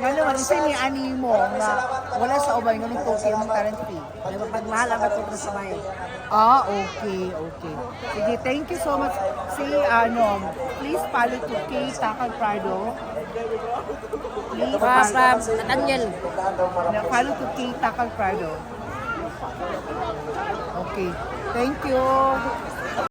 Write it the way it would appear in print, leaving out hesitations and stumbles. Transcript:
Nga naman, isa ni ani mo nga wala sa ubay nga nung toke mong current fee. May mapagmahal ang ato na sabay. Ah, okay, okay. Sige, thank you so much. Si, please follow to K. Takal Prado. Please follow. Daniel. Follow to K. Takal Prado. Okay, thank you.